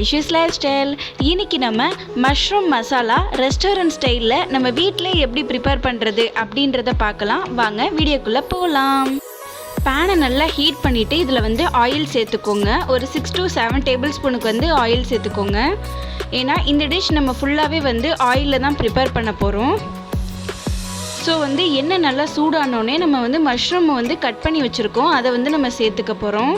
Aishu's life style. இன்றைக்கி நம்ம mushroom masala restaurant ஸ்டைலில் நம்ம வீட்டில் எப்படி ப்ரிப்பேர் பண்ணுறது அப்படின்றத பார்க்கலாம். வாங்க வீடியோக்குள்ளே போகலாம். பேனை நல்லா ஹீட் பண்ணிவிட்டு இதில் வந்து ஆயில் சேர்த்துக்கோங்க. ஒரு 6 to 7 டேபிள் ஸ்பூனுக்கு வந்து ஆயில் சேர்த்துக்கோங்க. ஏன்னா இந்த டிஷ் நம்ம ஃபுல்லாகவே வந்து ஆயிலில் தான் ப்ரிப்பேர் பண்ண போகிறோம். ஸோ வந்து எண்ணெய் நல்லா சூடானோடனே நம்ம வந்து மஷ்ரூமை வந்து கட் பண்ணி வச்சுருக்கோம், அதை வந்து நம்ம சேர்த்துக்க போகிறோம்.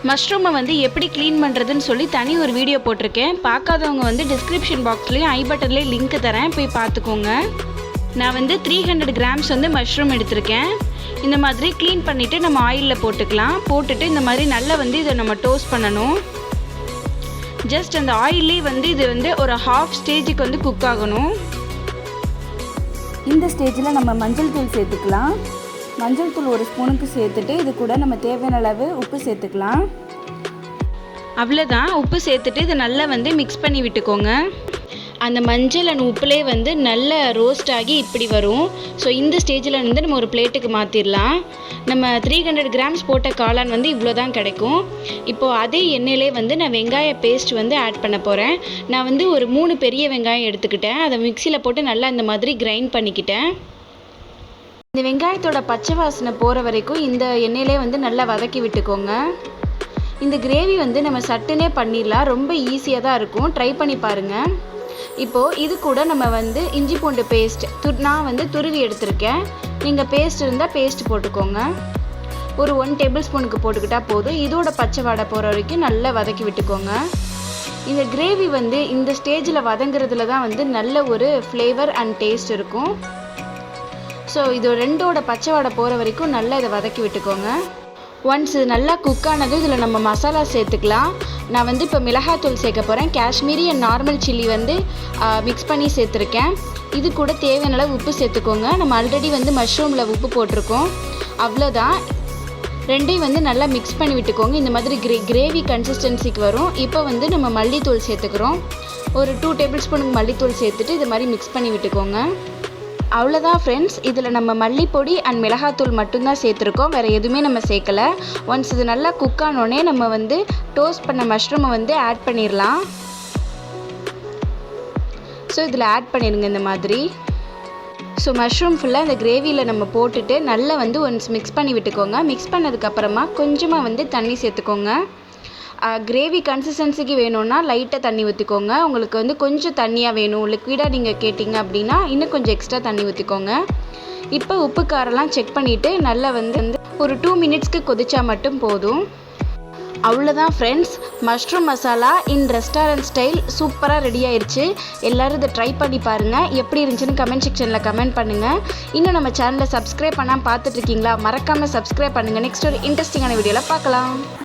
மஷ்ரூமை வந்து எப்படி க்ளீன் பண்ணுறதுன்னு சொல்லி தனி ஒரு வீடியோ போட்டிருக்கேன். பார்க்காதவங்க வந்து டிஸ்கிரிப்ஷன் பாக்ஸ்லேயும் ஐ பட்டன்லேயும் லிங்க் தரேன், போய் பார்த்துக்கோங்க. நான் வந்து 300 கிராம்ஸ் வந்து மஷ்ரூம் எடுத்திருக்கேன். இந்த மாதிரி க்ளீன் பண்ணிவிட்டு நம்ம ஆயிலில் போட்டுக்கலாம். போட்டுட்டு இந்த மாதிரி நல்லா வந்து இதை நம்ம டோஸ்ட் பண்ணணும். ஜஸ்ட் அந்த ஆயிலே வந்து இது வந்து ஒரு ஹாஃப் ஸ்டேஜுக்கு வந்து குக் ஆகணும். இந்த ஸ்டேஜில் நம்ம மஞ்சள் தூள் சேர்த்துக்கலாம். மஞ்சள் தூள் 1 ஸ்பூனுக்கு சேர்த்துட்டு இது கூட நம்ம தேவையான அளவு உப்பு சேர்த்துக்கலாம். அவ்வளோதான், உப்பு சேர்த்துட்டு இதை நல்லா வந்து மிக்ஸ் பண்ணி விட்டுக்கோங்க. அந்த மஞ்சள் அண்ட் உப்புலே வந்து நல்ல ரோஸ்ட் ஆகி இப்படி வரும். ஸோ இந்த ஸ்டேஜில் வந்து நம்ம ஒரு பிளேட்டுக்கு மாற்றிடலாம். நம்ம 300 கிராம்ஸ் போட்ட காளான் வந்து இவ்வளோ தான் கிடைக்கும். இப்போது அதே எண்ணெயிலே வந்து நான் வெங்காய பேஸ்ட் வந்து ஆட் பண்ண போகிறேன். நான் வந்து ஒரு 3 பெரிய வெங்காயம் எடுத்துக்கிட்டேன். அதை மிக்சியில் போட்டு நல்லா இந்த மாதிரி கிரைண்ட் பண்ணிக்கிட்டேன். இந்த வெங்காயத்தோட பச்சை வாசனை போகிற வரைக்கும் இந்த எண்ணெயிலே வந்து நல்லா வதக்கி விட்டுக்கோங்க. இந்த கிரேவி வந்து நம்ம சட்டுனே பண்ணிடலாம், ரொம்ப ஈஸியாக தான் இருக்கும், ட்ரை பண்ணி பாருங்கள். இப்போது இது கூட நம்ம வந்து இஞ்சி பூண்டு பேஸ்ட் நான் வந்து துருவி எடுத்திருக்கேன். நீங்கள் பேஸ்ட் இருந்தால் பேஸ்ட் போட்டுக்கோங்க. ஒரு 1 டேபிள் ஸ்பூனுக்கு போட்டுக்கிட்டால் போதும். இதோட பச்சை வாடை போகிற வரைக்கும் நல்லா வதக்கி விட்டுக்கோங்க. இந்த கிரேவி வந்து இந்த ஸ்டேஜில் வதங்குறதுல தான் வந்து நல்ல ஒரு ஃப்ளேவர் அண்ட் டேஸ்ட் இருக்கும். ஸோ இது ரெண்டோட பச்சை வாடை போகிற வரைக்கும் நல்லா இதை வதக்கி விட்டுக்கோங்க. ஒன்ஸ் இது நல்லா குக் ஆனதும் இதில் நம்ம மசாலா சேர்த்துக்கலாம். நான் வந்து இப்போ மிளகாத்தூள் சேர்க்க போகிறேன். காஷ்மீரி அண்ட் நார்மல் சில்லி வந்து மிக்ஸ் பண்ணி சேர்த்துருக்கேன். இது கூட தேவையான அளவு உப்பு சேர்த்துக்கோங்க. நம்ம ஆல்ரெடி வந்து மஷ்ரூமில் உப்பு போட்டிருக்கோம். அவ்வளோதான், ரெண்டையும் வந்து நல்லா மிக்ஸ் பண்ணி விட்டுக்கோங்க. இந்த மாதிரி கிரேவி கன்சிஸ்டன்சிக்கு வரும். இப்போ வந்து நம்ம மல்லித்தூள் சேர்த்துக்கிறோம். ஒரு 2 டேபிள் ஸ்பூனுக்கு மல்லித்தூள் சேர்த்துட்டு இது மாதிரி மிக்ஸ் பண்ணி விட்டுக்கோங்க. அவ்வளோதான் ஃப்ரெண்ட்ஸ், இதில் நம்ம மல்லிப்பொடி அண்ட் மிளகாத்தூள் மட்டும்தான் சேர்த்துருக்கோம், வேறு எதுவுமே நம்ம சேர்க்கலை. ஒன்ஸ் இது நல்லா குக் ஆனோடனே நம்ம வந்து டோஸ்ட் பண்ண மஷ்ரூமை வந்து ஆட் பண்ணிடலாம். ஸோ இதில் ஆட் பண்ணிடுங்க இந்த மாதிரி. ஸோ மஷ்ரூம் ஃபுல்லாக இந்த கிரேவியில் நம்ம போட்டுட்டு நல்லா வந்து ஒன்ஸ் மிக்ஸ் பண்ணி விட்டுக்கோங்க. மிக்ஸ் பண்ணதுக்கப்புறமா கொஞ்சமாக வந்து தண்ணி சேர்த்துக்கோங்க. கிரேவி கன்சிஸ்டன்சிக்கு வேணும்னா லைட்டாக தண்ணி ஊற்றிக்கோங்க. உங்களுக்கு வந்து கொஞ்சம் தண்ணியாக வேணும், லிக்விடாக நீங்கள் கேட்டிங்க அப்படின்னா இன்னும் கொஞ்சம் எக்ஸ்ட்ரா தண்ணி ஊற்றிக்கோங்க. இப்போ உப்பு காரெல்லாம் செக் பண்ணிவிட்டு நல்லா வந்து ஒரு 2 மினிட்ஸ்க்கு கொதிச்சா மட்டும் போதும். அவ்வளோதான் ஃப்ரெண்ட்ஸ், மஷ்ரூம் மசாலா இன் ரெஸ்டாரண்ட் ஸ்டைல் சூப்பராக ரெடி ஆயிடுச்சு. எல்லோரும் இதை ட்ரை பண்ணி பாருங்கள். எப்படி இருந்துச்சுன்னு கமெண்ட் செக்ஷனில் கமெண்ட் பண்ணுங்கள். இன்னும் நம்ம சேனலை சப்ஸ்கிரைப் பண்ணாமல் பார்த்துட்ருக்கீங்களா? மறக்காமல் சப்ஸ்கிரைப் பண்ணுங்கள். நெக்ஸ்ட் ஒரு இன்ட்ரெஸ்டிங்கான வீடியோவில் பார்க்கலாம்.